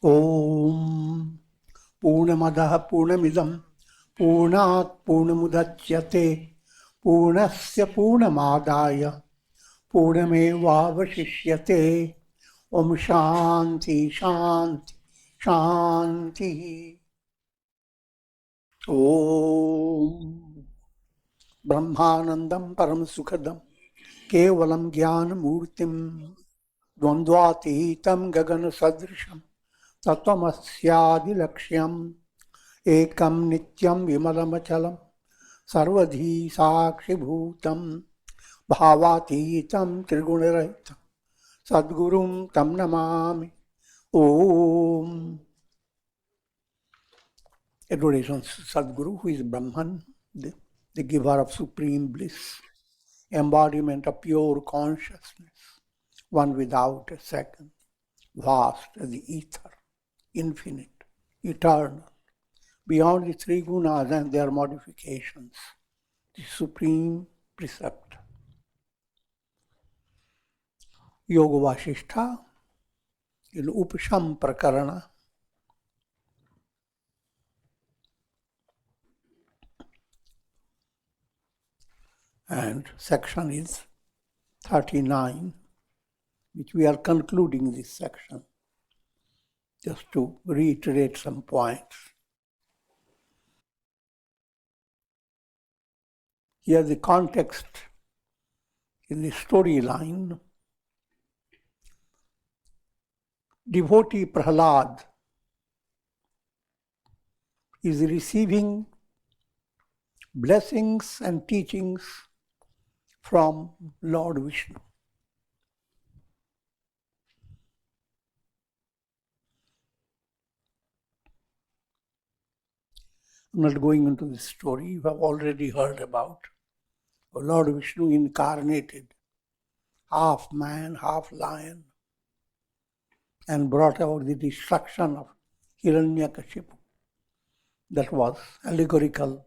Om Purnamadaha Purnamidam Purnat Purnamudachyate Purnasya Purnamadaya Purnameva Vasishyate Om Shanti Shanti Shanti. Om Brahmanandam Param Sukhadam Kevalam Jnana Murtim Dvandvatitam Gagana Sadrisham Tattvamasyadi Lakshyam Ekam Nityam Vimalamachalam Sarvadhi Sakshi Bhutam Bhavatitam Trigunarahitam Sadgurum Tam Namami. Om. Adoration Sadguru, who is Brahman, the giver of supreme bliss, embodiment of pure consciousness, one without a second, vast as the ether, infinite, eternal, beyond the three gunas and their modifications, the supreme precept. Yoga Vasistha in Upashama Prakarana. And section is 39, which we are concluding this section, just to reiterate some points. Here the context in the storyline. Devotee Prahlad is receiving blessings and teachings from Lord Vishnu. I'm not going into this story, you have already heard about. Lord Vishnu incarnated, half man, half lion, and brought about the destruction of Hiranyakashipu. That was allegorical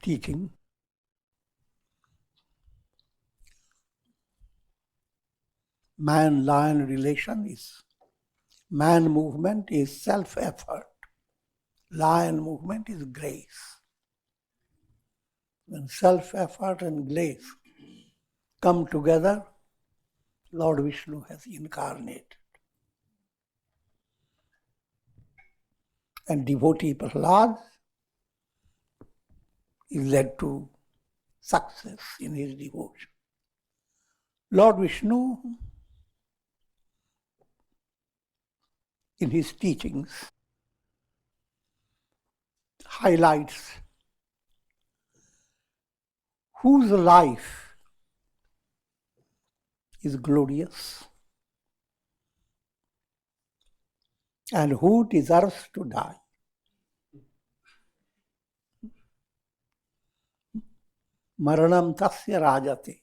teaching. Man-lion relation is, man movement is self-effort. Lion movement is grace. When self-effort and grace come together, Lord Vishnu has incarnated. And devotee Prahlad is led to success in his devotion. Lord Vishnu, in his teachings, highlights whose life is glorious and who deserves to die. Maranam tasya rajate.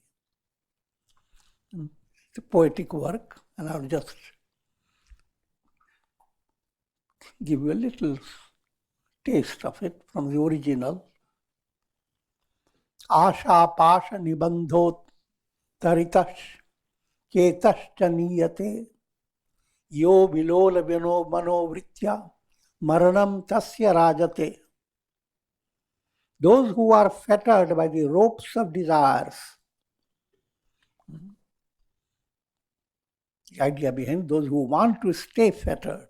It's a poetic work, and I'll just give you a little taste of it from the original. Asha pasha nibandhot taritash ketash chaniyate yo vilola vino manovritya maranam tasya rajate. Those who are fettered by the ropes of desires. The idea behind those who want to stay fettered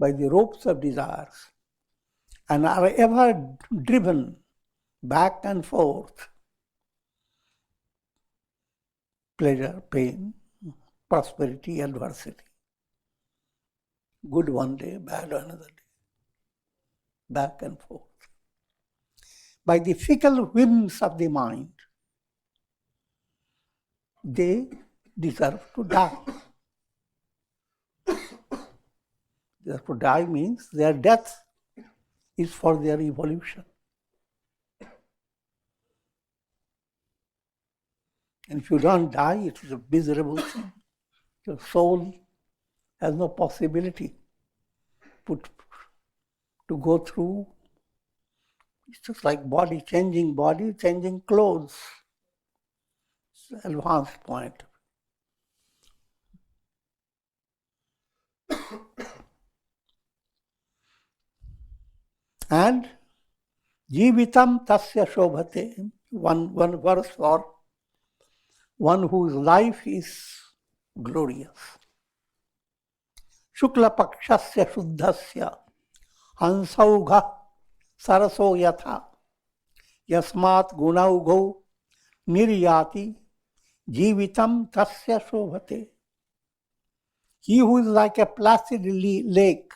by the ropes of desires and are ever driven back and forth, pleasure, pain, prosperity, adversity, good one day, bad another day, back and forth, by the fickle whims of the mind, they deserve to die. Therefore, die means their death is for their evolution. And if you don't die, it is a miserable thing. Your soul has no possibility to go through. It's just like body, changing clothes. It's an advanced point. And Jivitam tasya shobhate, one verse for one whose life is glorious. Shukla pakshasya shuddhasya hansaugha saraso yatha yasmat gunaugho niryati jivitam tasya shobhate. He who is like a placid lake,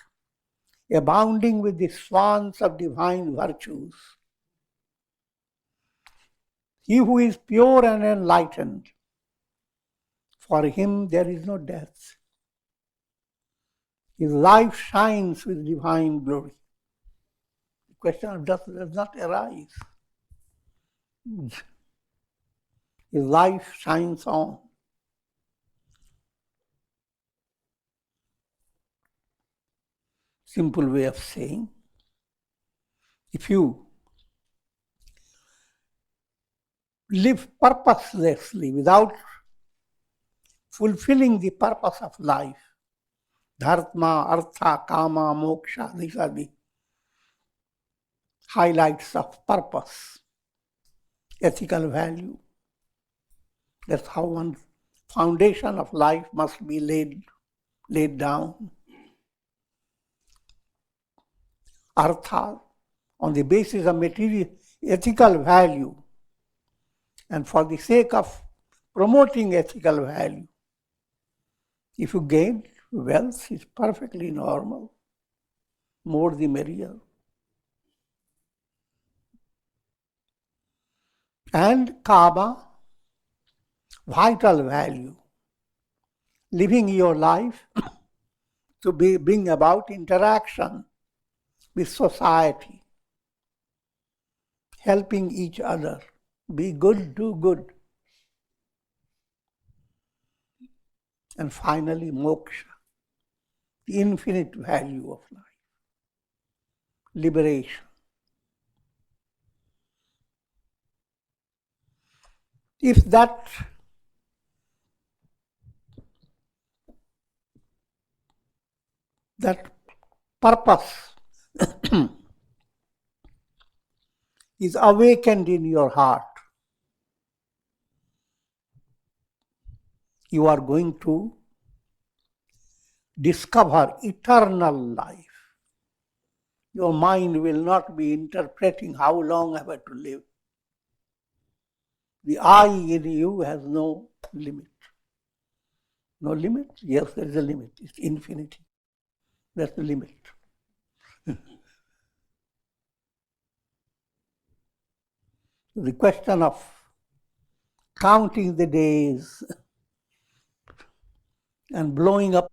abounding with the swans of divine virtues. He who is pure and enlightened, for him there is no death. His life shines with divine glory. The question of death does not arise. His life shines on. Simple way of saying, if you live purposelessly without fulfilling the purpose of life, dharma, artha, kama, moksha, these are the highlights of purpose, ethical value. That's how one foundation of life must be laid down. Artha, on the basis of material ethical value, and for the sake of promoting ethical value. If you gain wealth, it's perfectly normal. More the merrier. And kama, vital value. Living your life to bring about interaction with society, helping each other, be good, do good. And finally, moksha, the infinite value of life, liberation. If that purpose is awakened in your heart, you are going to discover eternal life. Your mind will not be interpreting how long I have to live. The I in you has no limit. No limit? Yes, there is a limit. It's infinity. That's the limit. The question of counting the days and blowing up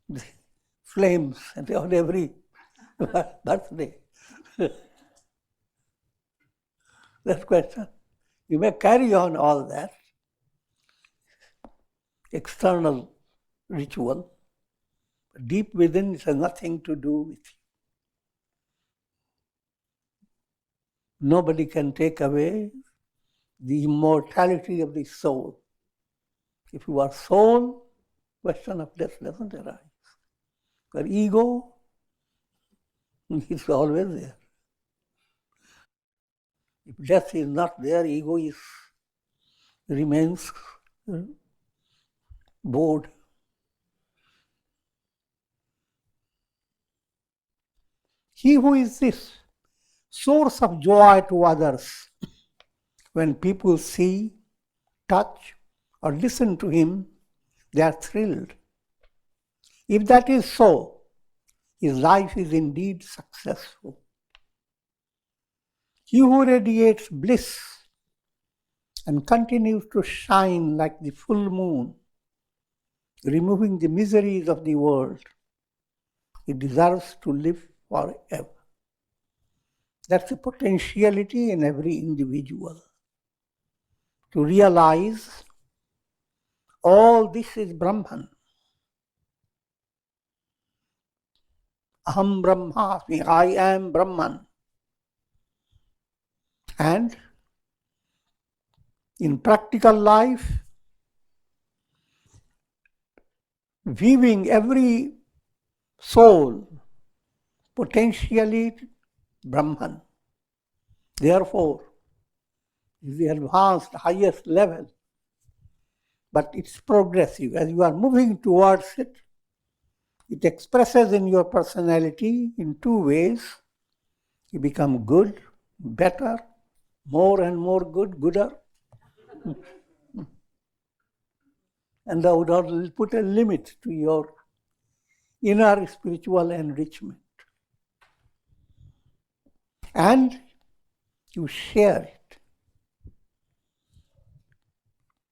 the flames on every birthday. That question. You may carry on all that external ritual, but deep within it has nothing to do with you. Nobody can take away the immortality of the soul. If you are soul, question of death doesn't arise. But ego, it's always there. If death is not there, ego remains bored. He who is this source of joy to others, when people see, touch, or listen to him, they are thrilled. If that is so, his life is indeed successful. He who radiates bliss and continues to shine like the full moon, removing the miseries of the world, he deserves to live forever. That's the potentiality in every individual. To realize all this is Brahman. Aham Brahmasmi, I am Brahman. And in practical life, viewing every soul potentially Brahman. Therefore, is the advanced, highest level. But it's progressive. As you are moving towards it, it expresses in your personality in two ways. You become good, better, more and more good, gooder. And thou will put a limit to your inner spiritual enrichment. And you share it.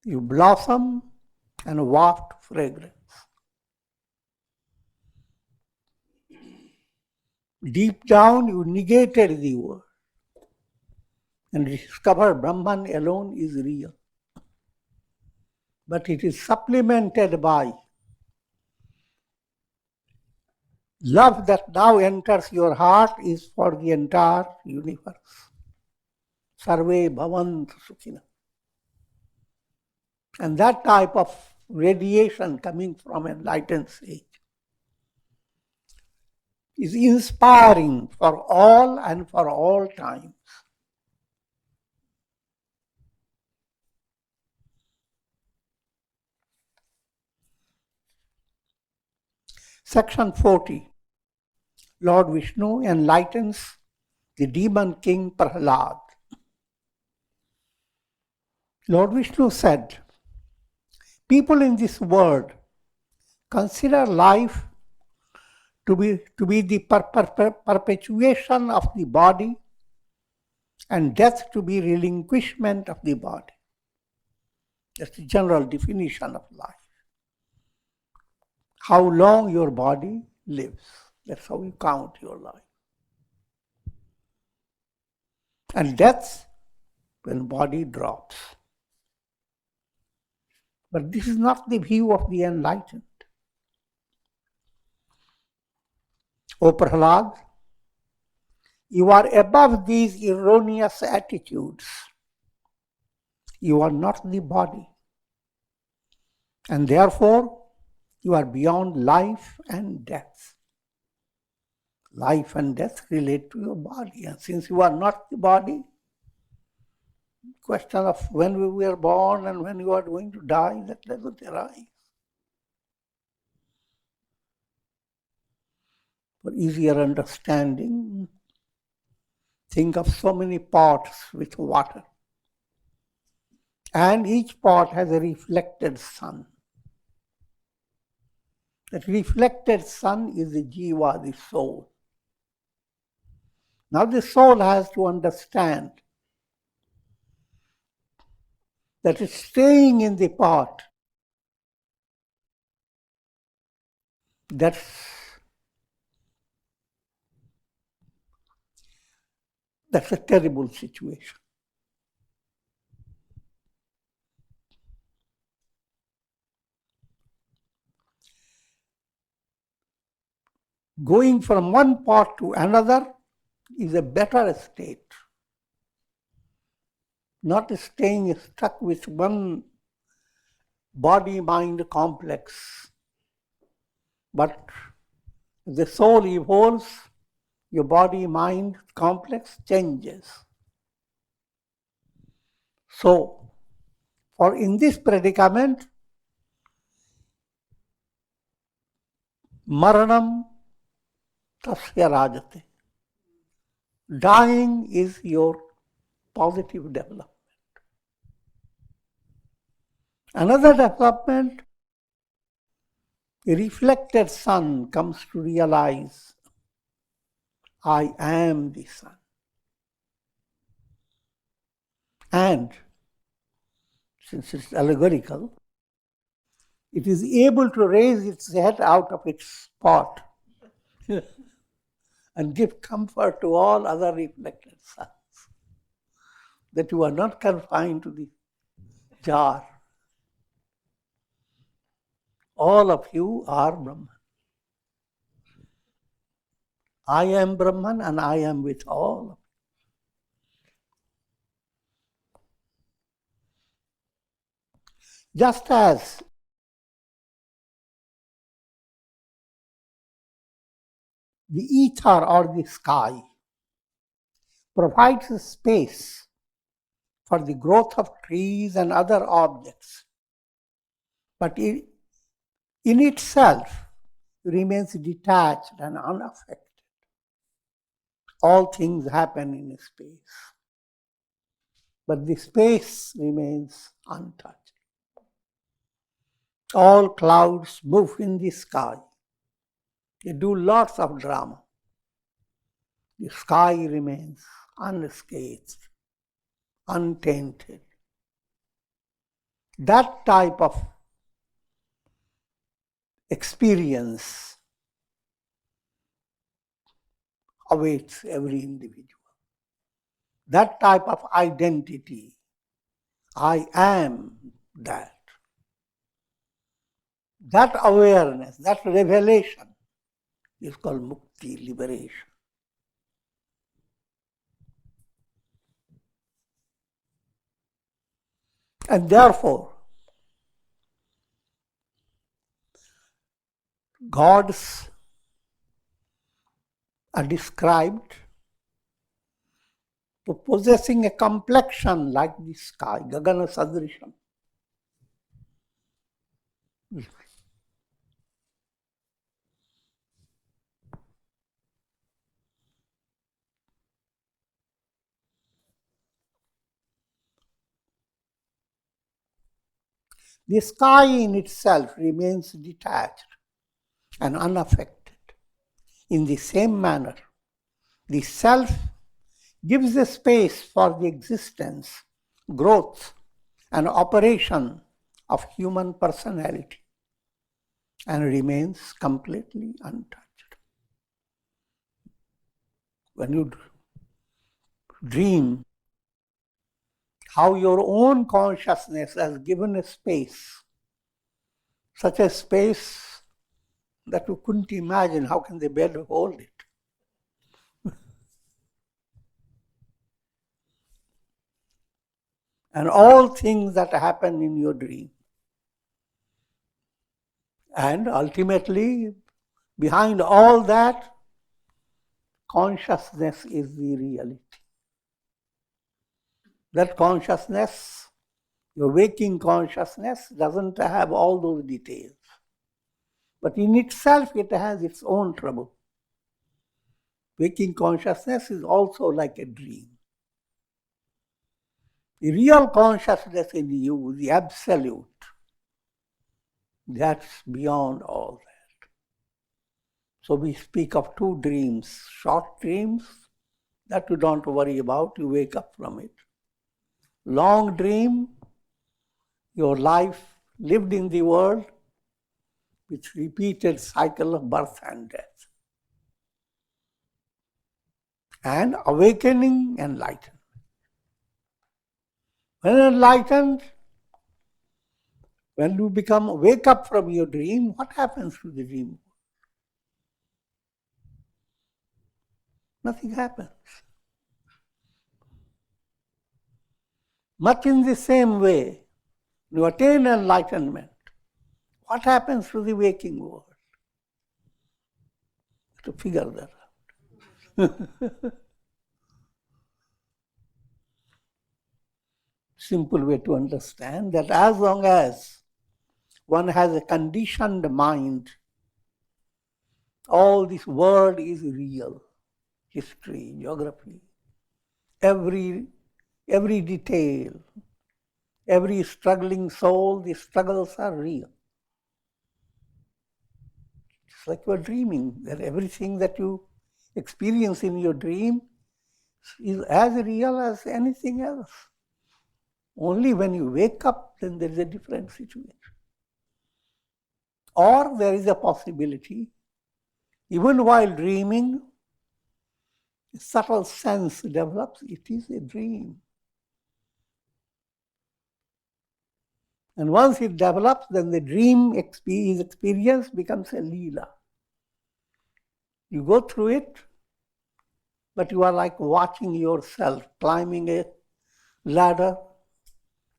You blossom and waft fragrance. Deep down, you negated the world and discovered Brahman alone is real. But it is supplemented by love that now enters your heart is for the entire universe. Sarve bhavantu sukhina. And that type of radiation coming from enlightened sage is inspiring for all and for all times. Section 40. Lord Vishnu enlightens the demon king Prahlad. Lord Vishnu said, people in this world consider life to be the perpetuation of the body and death to be relinquishment of the body. That's the general definition of life. How long your body lives. That's how you count your life. And death when body drops. But this is not the view of the enlightened. O Prahlad, you are above these erroneous attitudes. You are not the body. And therefore, you are beyond life and death. Life and death relate to your body. And since you are not the body, the question of when we were born and when you are going to die, that doesn't arise. For easier understanding, think of so many pots with water. And each pot has a reflected sun. That reflected sun is the jiva, the soul. Now the soul has to understand that it's staying in the pot. That's a terrible situation. Going from one pot to another is a better state. Not staying stuck with one body-mind complex. But the soul evolves, your body-mind complex changes. So, for in this predicament, maranam tasya rajate. Dying is your positive development. Another development, the reflected sun comes to realize, I am the sun. And, since it's allegorical, it is able to raise its head out of its pot and give comfort to all other reflected suns. That you are not confined to the jar. All of you are Brahman. I am Brahman and I am with all of you. Just as the ether or the sky provides a space for the growth of trees and other objects, but in itself remains detached and unaffected. All things happen in space, but the space remains untouched. All clouds move in the sky. They do lots of drama. The sky remains unscathed, untainted. That type of experience awaits every individual. That type of identity, I am that. That awareness, that revelation is called mukti, liberation. And therefore, gods are described to possessing a complexion like the sky, gagana sadrisham. The sky in itself remains detached and unaffected. In the same manner, the self gives a space for the existence, growth, and operation of human personality and remains completely untouched. When you dream, how your own consciousness has given a space, such a space that you couldn't imagine, how can the bed hold it? And all things that happen in your dream. And ultimately, behind all that, consciousness is the reality. That consciousness, your waking consciousness, doesn't have all those details. But in itself, it has its own trouble. Waking consciousness is also like a dream. The real consciousness in you, the absolute, that's beyond all that. So we speak of two dreams, short dreams that you don't worry about, you wake up from it. Long dream, your life lived in the world with repeated cycle of birth and death. And awakening, enlightenment. When enlightened, when you wake up from your dream, what happens to the dream? Nothing happens. Much in the same way, you attain enlightenment. What happens to the waking world? To figure that out. Simple way to understand that as long as one has a conditioned mind, all this world is real. History, geography, every detail, every struggling soul, the struggles are real. It's like you're dreaming, that everything that you experience in your dream is as real as anything else. Only when you wake up, then there is a different situation. Or there is a possibility, even while dreaming, a subtle sense develops, it is a dream. And once it develops, then the dream experience becomes a leela. You go through it, but you are like watching yourself climbing a ladder.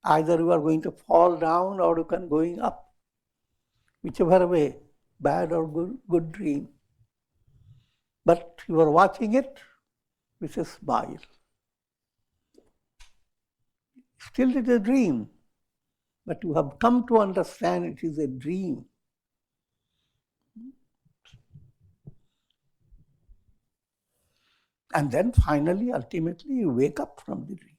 Either you are going to fall down or you can going up. Whichever way, bad or good dream. But you are watching it with a smile. Still it is a dream. But you have come to understand it is a dream. And then finally, ultimately, you wake up from the dream.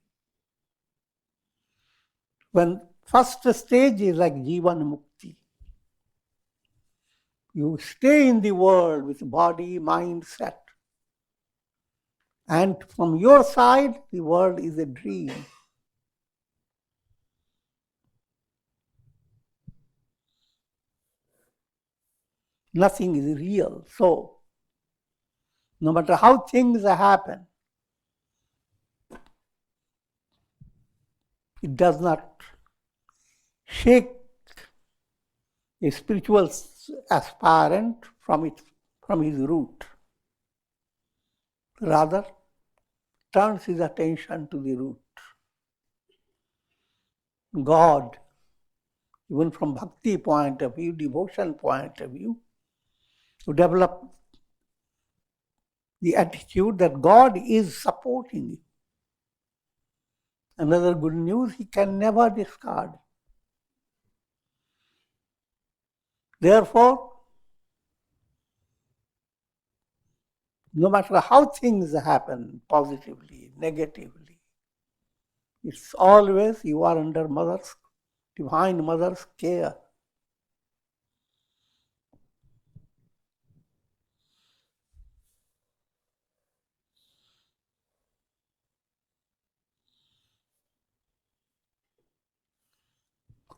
When first stage is like Jivan Mukti. You stay in the world with body, mind set. And from your side, the world is a dream. Nothing is real. So, no matter how things happen, it does not shake a spiritual aspirant from his root. Rather, turns his attention to the root. God, even from bhakti point of view, devotion point of view, to develop the attitude that God is supporting you. Another good news, he can never discard. Therefore, no matter how things happen, positively, negatively, it's always you are under Divine Mother's care.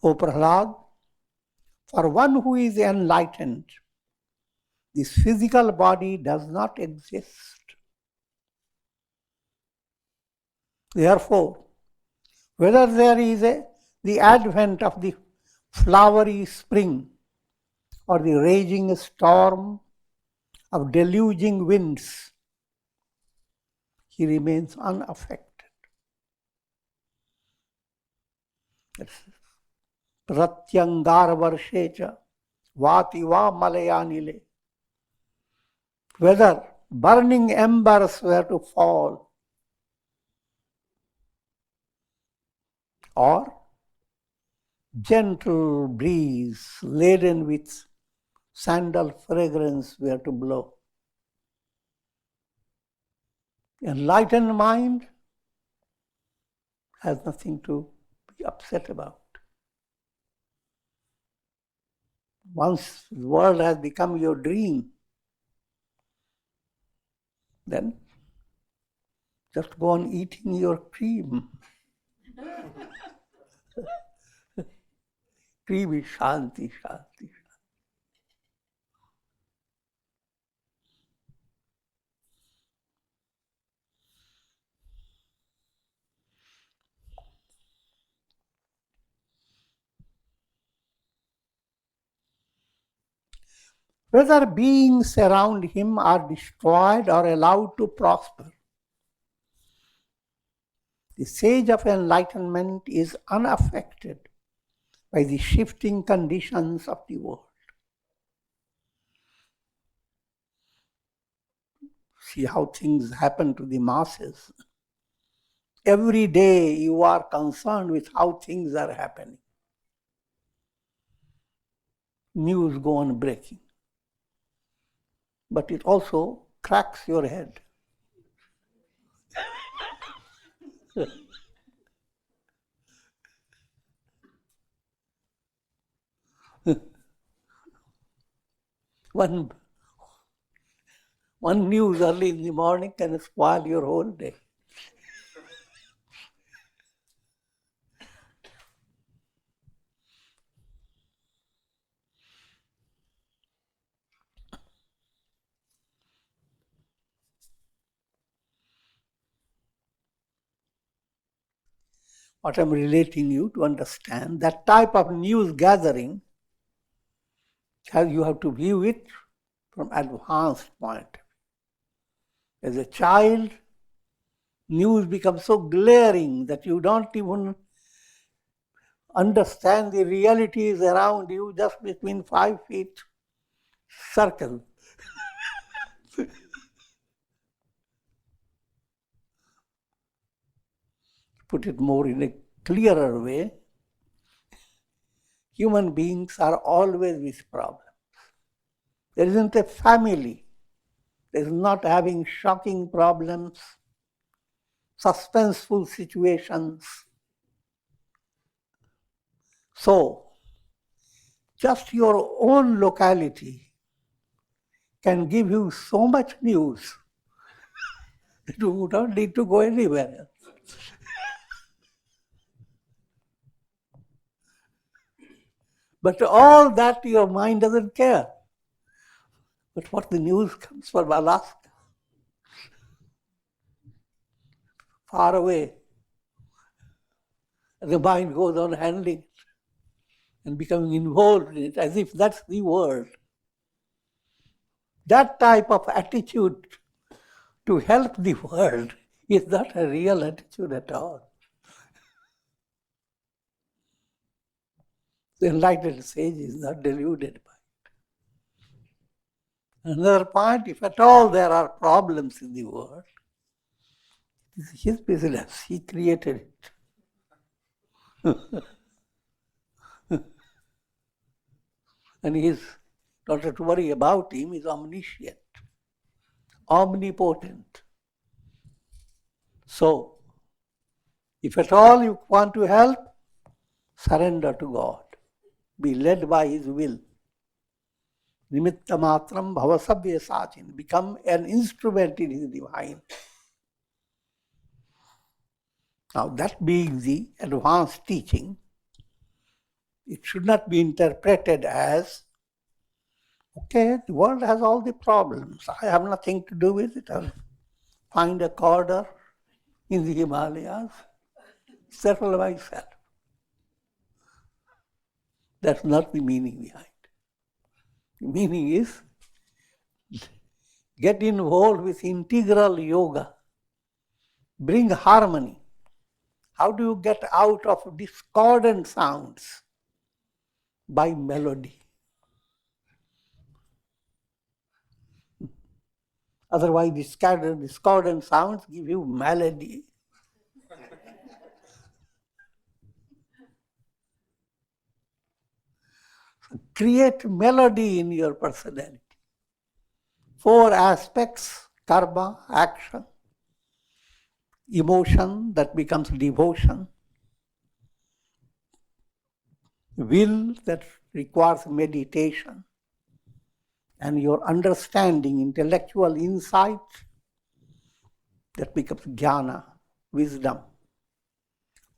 O Prahlad, for one who is enlightened, this physical body does not exist. Therefore, whether there is the advent of the flowery spring or the raging storm of deluging winds, he remains unaffected. Pratyangar varshecha vati va malayanile. Whether burning embers were to fall or gentle breeze laden with sandal fragrance were to blow. Enlightened mind has nothing to be upset about. Once the world has become your dream, then just go on eating your cream. Cream is shanti, shanti. Whether beings around him are destroyed or allowed to prosper, the sage of enlightenment is unaffected by the shifting conditions of the world. See how things happen to the masses. Every day you are concerned with how things are happening. News go on breaking. But it also cracks your head. One news early in the morning can spoil your whole day. What I'm relating you to understand, that type of news gathering, you have to view it from advanced point. As a child, news becomes so glaring that you don't even understand the realities around you just between 5 feet circle. Put it more in a clearer way, human beings are always with problems. There isn't a family that is not having shocking problems, suspenseful situations. So, just your own locality can give you so much news that you don't need to go anywhere else. But all that your mind doesn't care. But what the news comes from Alaska, far away, the mind goes on handling it and becoming involved in it as if that's the world. That type of attitude to help the world is not a real attitude at all. The enlightened sage is not deluded by it. Another point, if at all there are problems in the world, it's his business. He created it. And he's not to worry about him, he's omniscient, omnipotent. So, if at all you want to help, surrender to God. Be led by His will. Nimitta matram bhavasabhya sachin. Become an instrument in His divine. Now, that being the advanced teaching, it should not be interpreted as, okay, the world has all the problems. I have nothing to do with it. I'll find a corner in the Himalayas, settle myself. That's not the meaning behind. The meaning is get involved with integral yoga. Bring harmony. How do you get out of discordant sounds? By melody. Otherwise, discordant sounds give you malady. Create melody in your personality. 4 aspects: karma, action, emotion that becomes devotion, will that requires meditation, and your understanding, intellectual insight that becomes jnana, wisdom.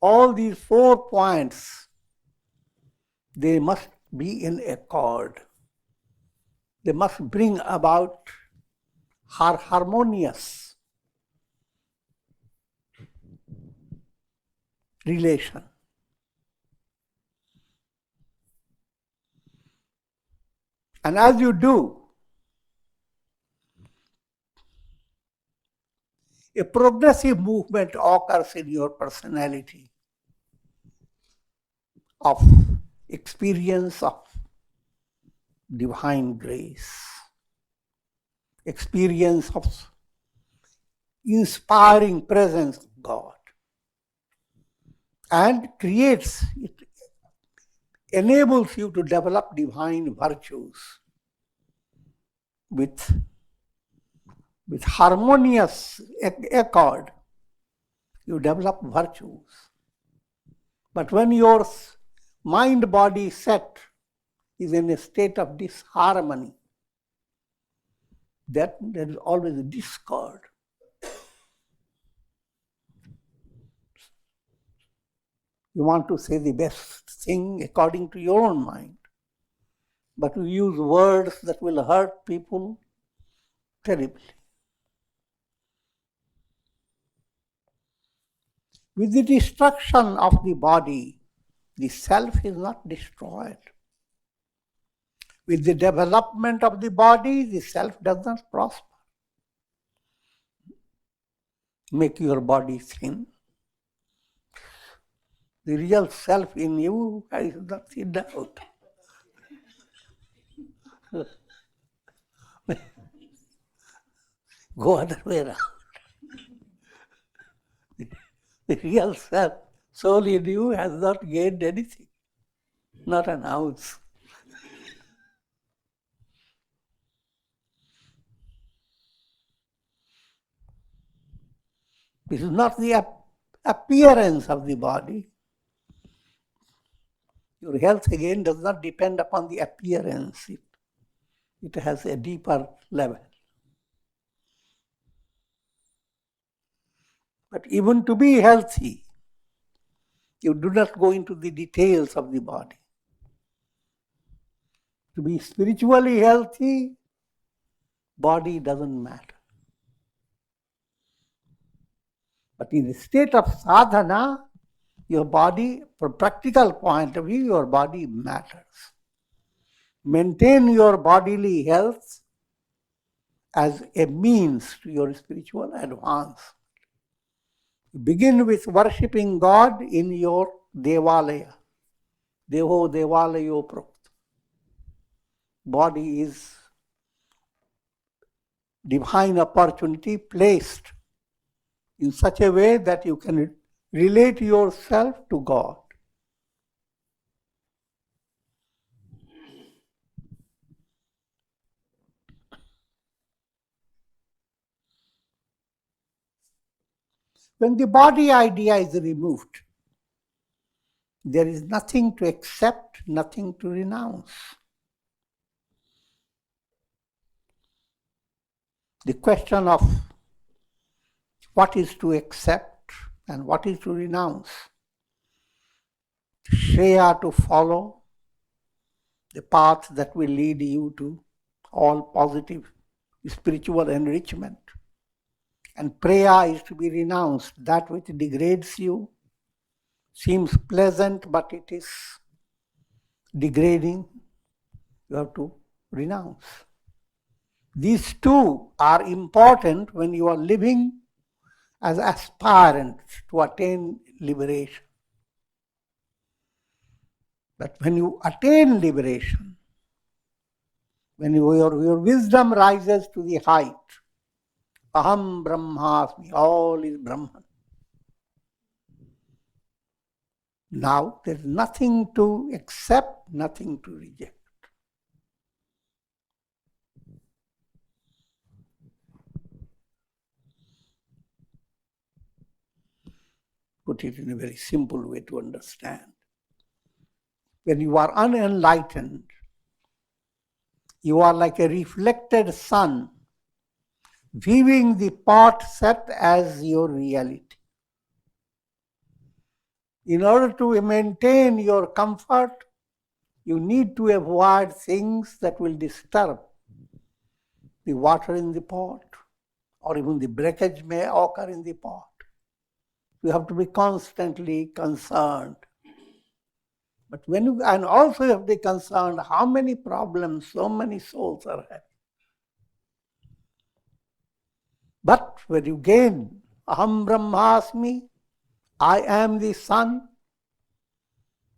All these 4 points, they must be in accord. They must bring about harmonious relation. And as you do, a progressive movement occurs in your personality of experience of divine grace, experience of inspiring presence of God, and it enables you to develop divine virtues with harmonious accord. You develop virtues. But when your mind-body set is in a state of disharmony, that there is always a discord. You want to say the best thing according to your own mind, but you use words that will hurt people terribly. With the destruction of the body, the self is not destroyed. With the development of the body, the self does not prosper. Make your body thin. The real self in you is not in doubt. Go other way around. The real self Soul in you has not gained anything, not an ounce. This is not the appearance of the body. Your health again does not depend upon the appearance. It has a deeper level. But even to be healthy, you do not go into the details of the body. To be spiritually healthy, body doesn't matter. But in the state of sadhana, your body, from practical point of view, your body matters. Maintain your bodily health as a means to your spiritual advance. Begin with worshipping God in your devalaya. Deho devalayo prokta. Body is divine opportunity placed in such a way that you can relate yourself to God. When the body idea is removed, there is nothing to accept, nothing to renounce. The question of what is to accept and what is to renounce, Shreya to follow, the path that will lead you to all positive spiritual enrichment. And Preya is to be renounced, that which degrades you, seems pleasant but it is degrading, you have to renounce. These two are important when you are living as aspirants to attain liberation. But when you attain liberation, when your wisdom rises to the height, Aham Brahmasmi, all is Brahman. Now there is nothing to accept, nothing to reject. Put it in a very simple way to understand. When you are unenlightened, you are like a reflected sun, viewing the pot set as your reality. In order to maintain your comfort, you need to avoid things that will disturb the water in the pot, or even the breakage may occur in the pot. You have to be constantly concerned. But and also you have to be concerned how many problems so many souls are having. But when you gain Aham Brahmasmi, I am the sun,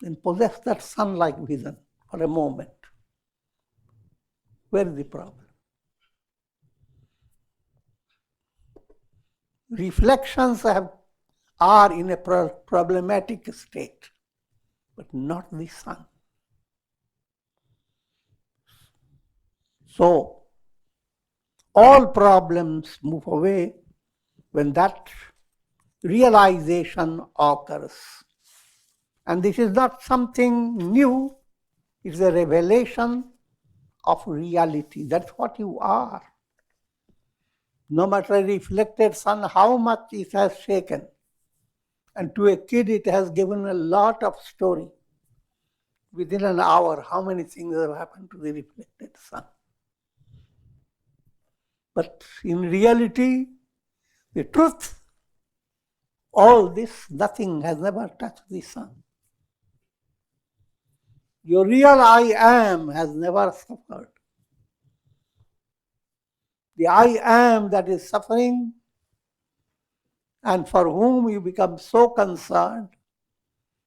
then possess that sun-like vision for a moment. Where is the problem? Reflections are in a problematic state, but not the sun. So, all problems move away when that realization occurs. And this is not something new, it's a revelation of reality. That's what you are. No matter a reflected sun, how much it has shaken. And to a kid, it has given a lot of story. Within an hour, how many things have happened to the reflected sun? But in reality, the truth, all this, nothing has never touched the sun. Your real I am has never suffered. The I am that is suffering and for whom you become so concerned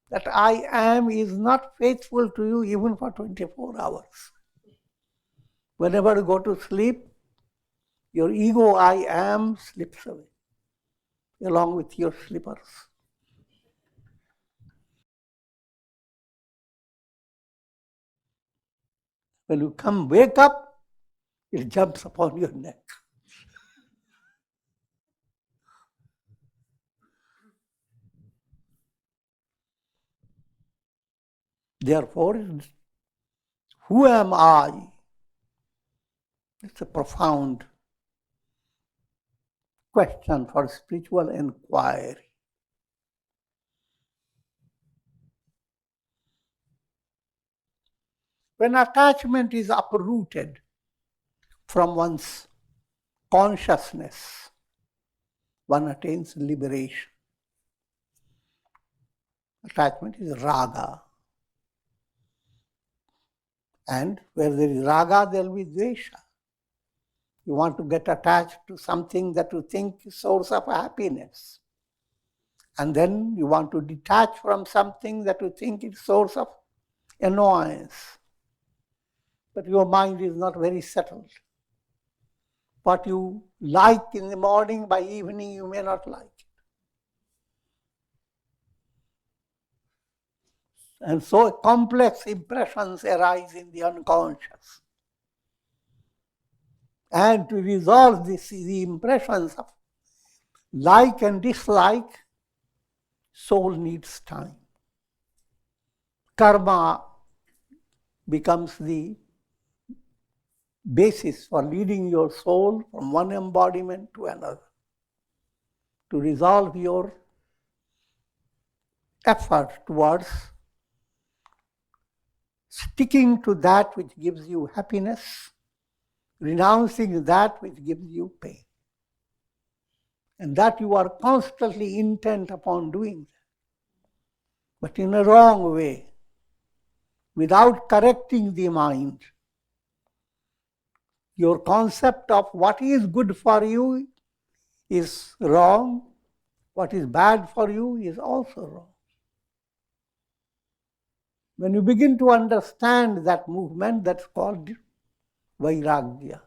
that I am is not faithful to you even for 24 hours. Whenever you go to sleep, your ego I am slips away along with your slippers. When you wake up, it jumps upon your neck. Therefore, who am I? It's a profound question for spiritual inquiry. When attachment is uprooted from one's consciousness, one attains liberation. Attachment is raga. And where there is raga, there will be dvesha. You want to get attached to something that you think is source of happiness. And then you want to detach from something that you think is source of annoyance. But your mind is not very settled. What you like in the morning, by evening you may not like it. And so complex impressions arise in the unconscious. And to resolve the impressions of like and dislike, soul needs time. Karma becomes the basis for leading your soul from one embodiment to another. To resolve your effort towards sticking to that which gives you happiness, renouncing that which gives you pain. And that you are constantly intent upon doing that. But in a wrong way, without correcting the mind. Your concept of what is good for you is wrong, what is bad for you is also wrong. When you begin to understand that movement, that's called vairagya.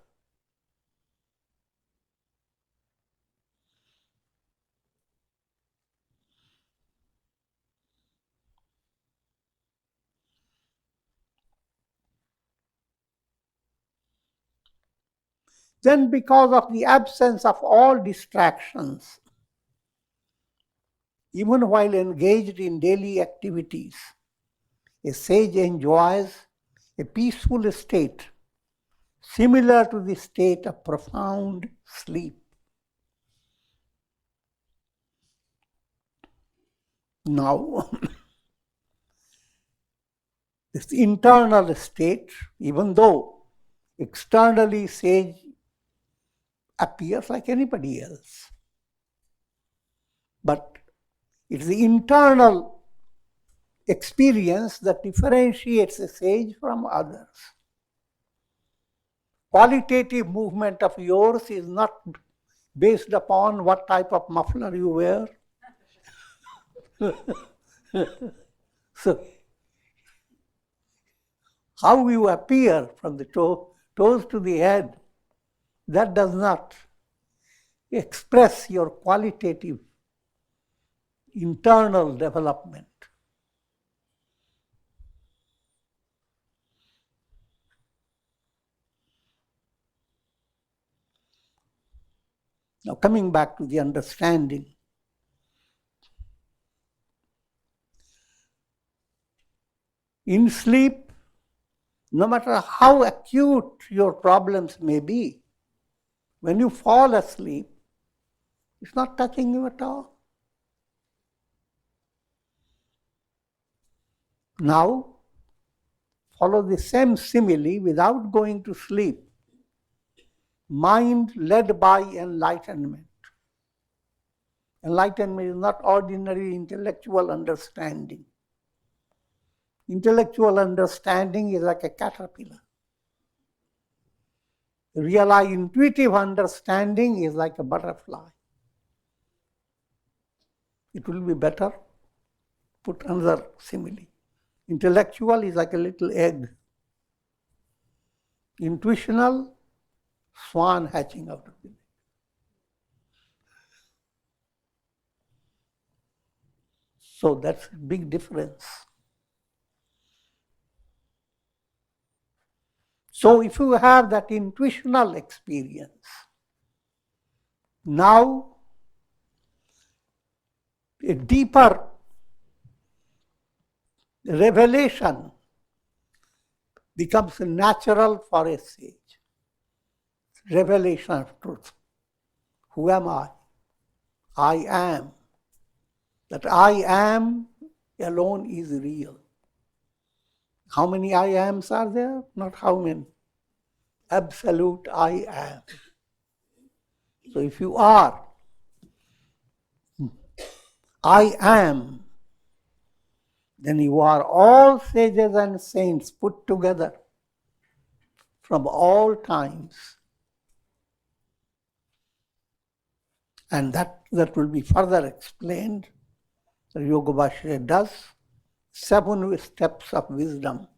Then, because of the absence of all distractions, even while engaged in daily activities, a sage enjoys a peaceful state, similar to the state of profound sleep. Now, this internal state, even though externally sage appears like anybody else, but it's the internal experience that differentiates a sage from others. Qualitative movement of yours is not based upon what type of muffler you wear. So, how you appear from the toes to the head, that does not express your qualitative internal development. Now, coming back to the understanding, in sleep, no matter how acute your problems may be, when you fall asleep, it's not touching you at all. Now, follow the same simile without going to sleep. Mind led by enlightenment. Enlightenment is not ordinary intellectual understanding. Intellectual understanding is like a caterpillar. Real intuitive understanding is like a butterfly. It will be better, put another simile. Intellectual is like a little egg. Intuitional, swan hatching out of it. So that's a big difference. So if you have that intuitional experience, now a deeper revelation becomes natural for a sage. Revelation of truth. Who am I? I am. That I am alone is real. How many I ams are there? Not how many. Absolute I am. So if you are, I am, then you are all sages and saints put together from all times. And that will be further explained. The Yoga Vasistha does 7 steps of wisdom.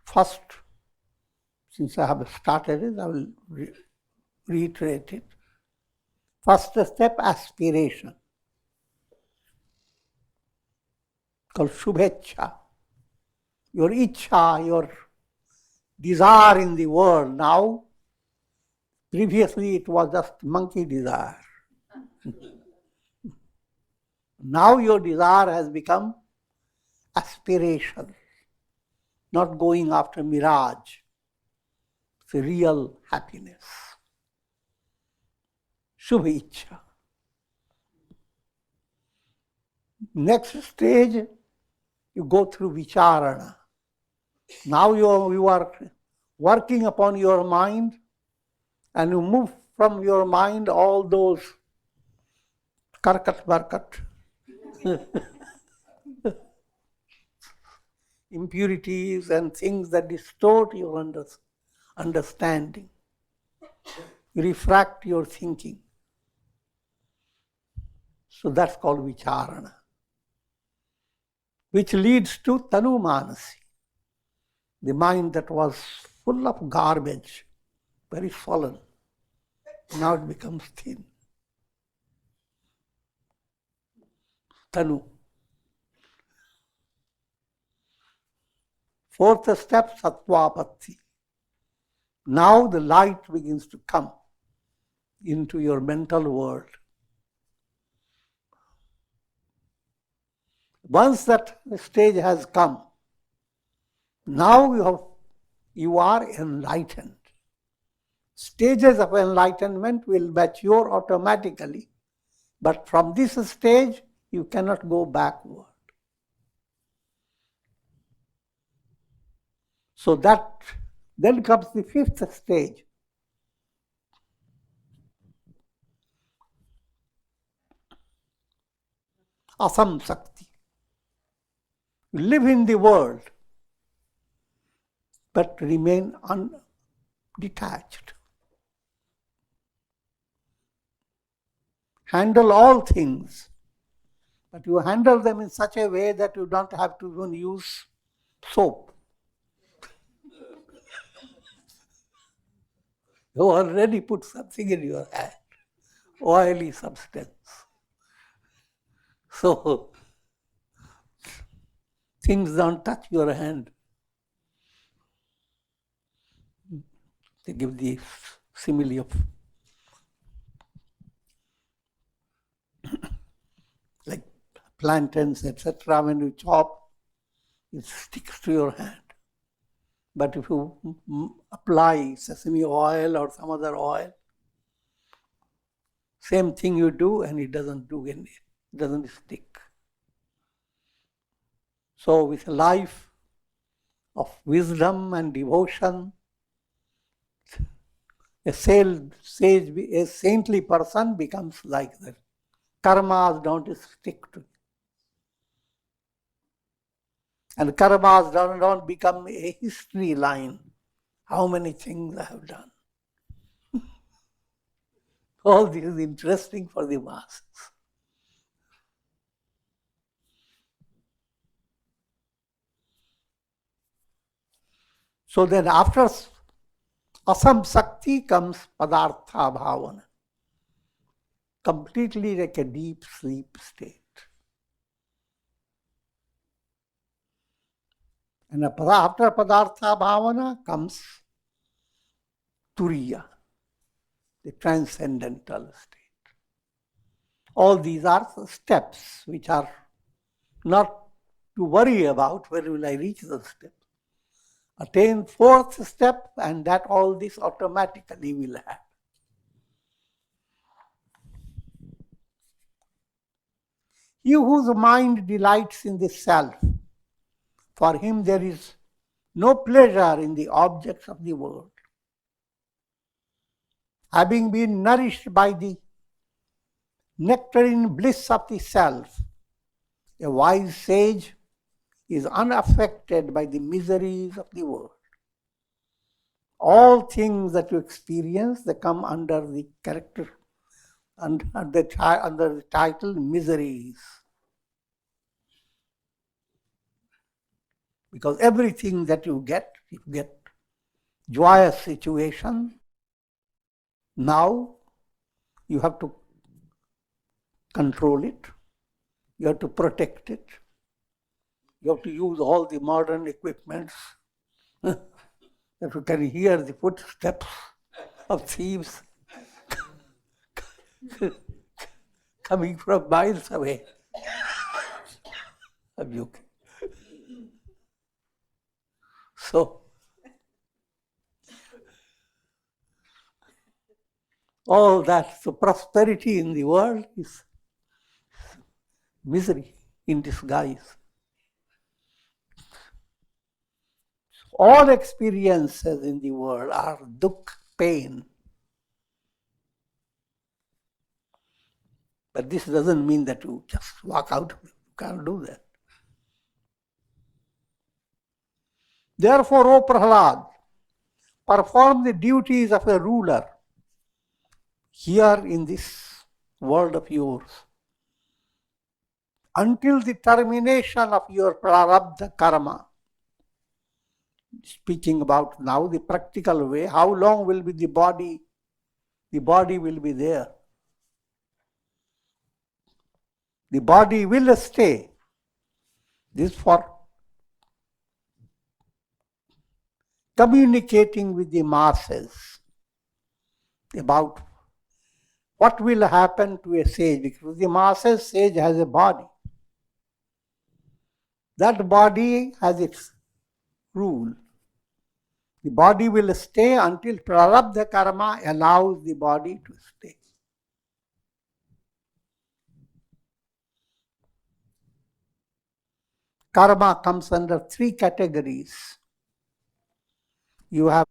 First, since I have started it, I will reiterate it. First step, aspiration, called Shubhecha. Your ichha, your desire in the world. Now, previously it was just monkey desire. Now your desire has become aspiration, not going after mirage. It's a real happiness. Shubha ichha. Next stage, you go through vicharana. Now you are working upon your mind, and you move from your mind all those karkat barkat impurities and things that distort your understanding, refract your thinking. So that's called vicharana, which leads to tanu manasi, the mind that was full of garbage, very sullen. Now it becomes thin. Tanu. Fourth step, sattvapatti. Now the light begins to come into your mental world. Once that stage has come, now you are enlightened. Stages of enlightenment will mature automatically, but from this stage, you cannot go backward. So then comes the 5th stage. Asamsakti. You live in the world, but remain undetached. Handle all things, but you handle them in such a way that you don't have to even use soap. You already put something in your hand, oily substance. So, things don't touch your hand. They give the simile of like plantains, etc. When you chop, it sticks to your hand. But if you apply sesame oil or some other oil, same thing you do and it doesn't do anything. It doesn't stick. So with a life of wisdom and devotion, a saintly person becomes like that. Karmas don't stick to it. And karmas don't become a history line. How many things I have done. All this is interesting for the masses. So then after asamsakti comes padartha bhavana. Completely like a deep sleep state. And after Padartha Bhavana comes Turiya, the transcendental state. All these are the steps which are not to worry about where will I reach the step. Attain fourth step and that all this automatically will happen. He whose mind delights in the self, for him there is no pleasure in the objects of the world. Having been nourished by the nectarine bliss of the self, a wise sage is unaffected by the miseries of the world. All things that you experience, they come under the character, under the title miseries. Because everything that you get joyous situation. Now you have to control it. You have to protect it. You have to use all the modern equipments that you can hear the footsteps of thieves coming from miles away. I'm joking. So, all that, so prosperity in the world is misery in disguise. All experiences in the world are dukh, pain. But this doesn't mean that you just walk out of it. You can't do that. Therefore, O Prahlad, perform the duties of a ruler here in this world of yours until the termination of your prarabdha karma. Speaking about now the practical way, how long will be the body? The body will be there. The body will stay. This is for communicating with the masses about what will happen to a sage, because the masses, sage has a body. That body has its rule. The body will stay until prarabdha karma allows the body to stay. Karma comes under three categories. You have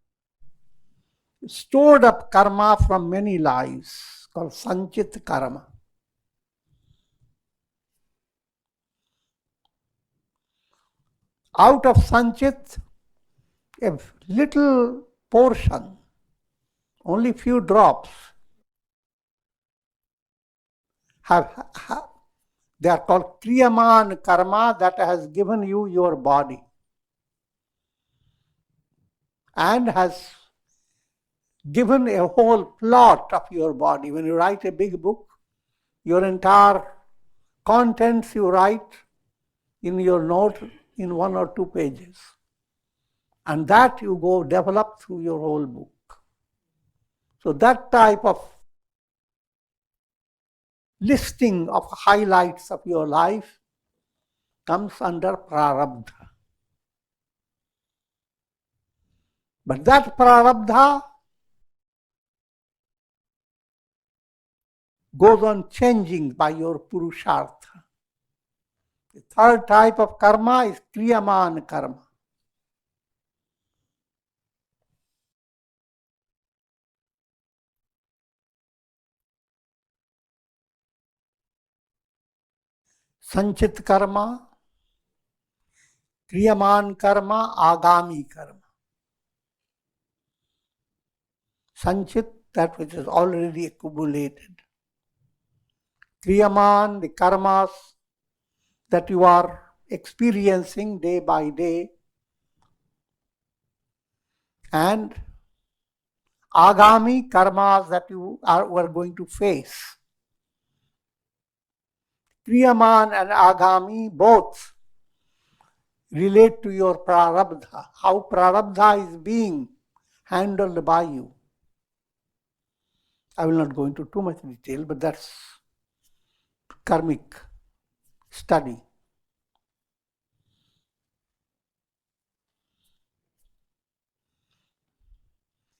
stored up karma from many lives, called sanchit karma. Out of sanchit, a little portion, only few drops, they are called kriyaman karma, that has given you your body and has given a whole plot of your body. When you write a big book, your entire contents you write in your note in 1 or 2 pages. And that you go develop through your whole book. So that type of listing of highlights of your life comes under prarabdha. But that prarabdha goes on changing by your purushartha. The third type of karma is kriyaman karma. Sanchit karma, kriyaman karma, agami karma. Sanchit, that which is already accumulated. Kriyaman, the karmas that you are experiencing day by day. And agami, karmas that you are going to face. Kriyaman and agami both relate to your prarabdha, how prarabdha is being handled by you. I will not go into too much detail, but that's karmic study.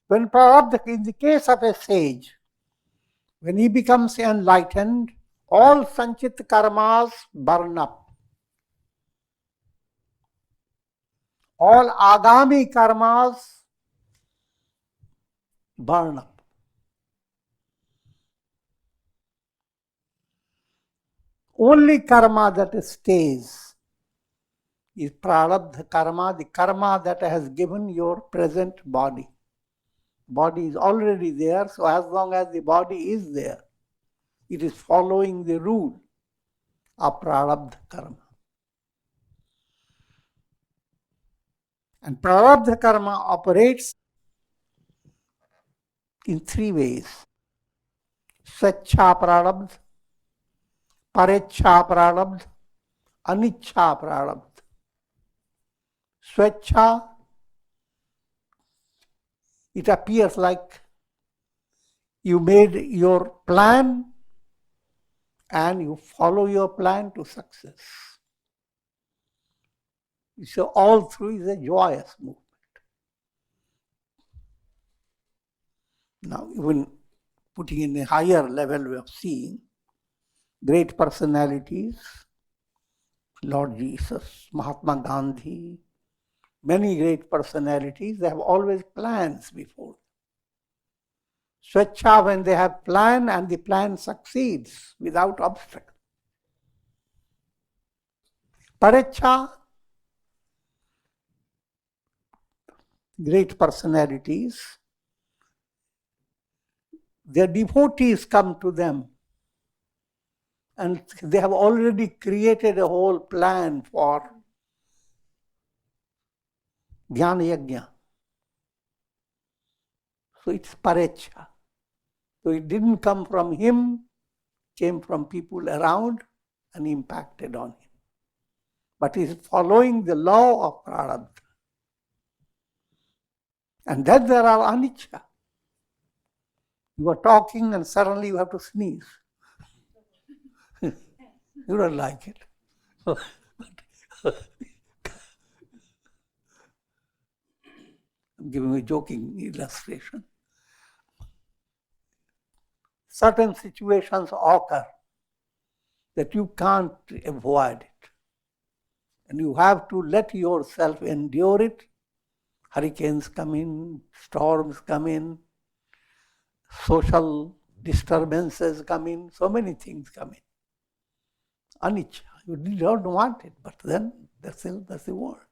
When prarabdha, in the case of a sage, when he becomes enlightened, all sanchit karmas burn up. All agami karmas burn up. Only karma that stays is prarabdha karma, the karma that has given your present body. Body is already there, so as long as the body is there, it is following the rule of prarabdha karma. And prarabdha karma operates in three ways. Swecha prarabdha, parecha prarabdha, anicha prarabdha. Swecha, it appears like you made your plan and you follow your plan to success. So all through is a joyous movement. Now, even putting in a higher level way of seeing, great personalities, Lord Jesus, Mahatma Gandhi, many great personalities, they have always plans before. Swecha, when they have plan and the plan succeeds without obstacle. Parecha, great personalities, their devotees come to them and they have already created a whole plan for Jnana Yajna. So it's parecha. So it didn't come from him, came from people around and impacted on him. But he is following the law of prarabdha. And then there are anicca. You are talking and suddenly you have to sneeze. You don't like it. I'm giving a joking illustration. Certain situations occur that you can't avoid it. And you have to let yourself endure it. Hurricanes come in, storms come in, social disturbances come in, so many things come in. Anicca, you don't want it, but then that's the word.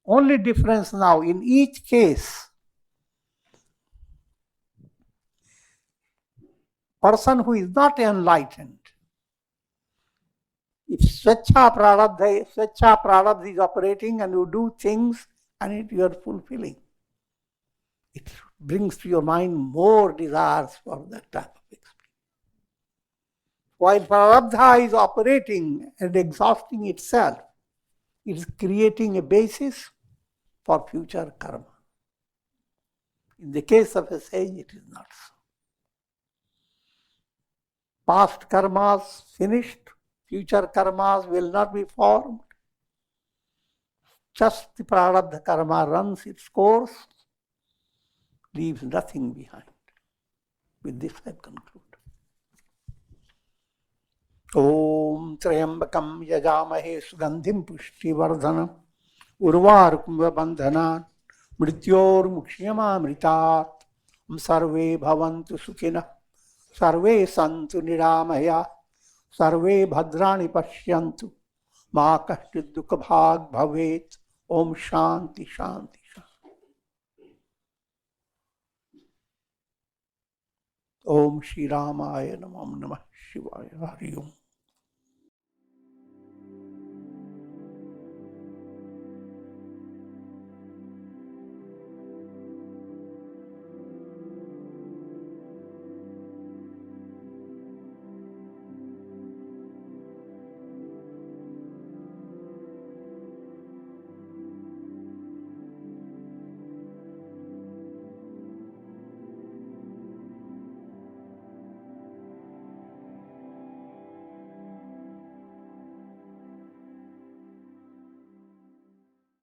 Only difference now, in each case, person who is not enlightened, if Swecha Prarabdha is operating and you do things and you are fulfilling, it brings to your mind more desires for that type of experience. While Prarabdha is operating and exhausting itself, it is creating a basis for future karma. In the case of a sage, it is not so. Past karmas finished, future karmas will not be formed. Just the prarabdha karma runs its course, leaves nothing behind. With this I conclude. Om Trayambakam Yajamahe Sugandhim Pushtivardhanam Urvarukma Bandhanat Mrityor Mukshiyama Mritat Sarve Bhavantu Sukhina Sarve Santu Niramaya Sarve Bhadrani Pashyantu Ma Kashchid Dukha Bhag Bhavet Om Shanti Shanti Shanti. Om Shri Ramaya Namah Namah Shivaya Hari Om.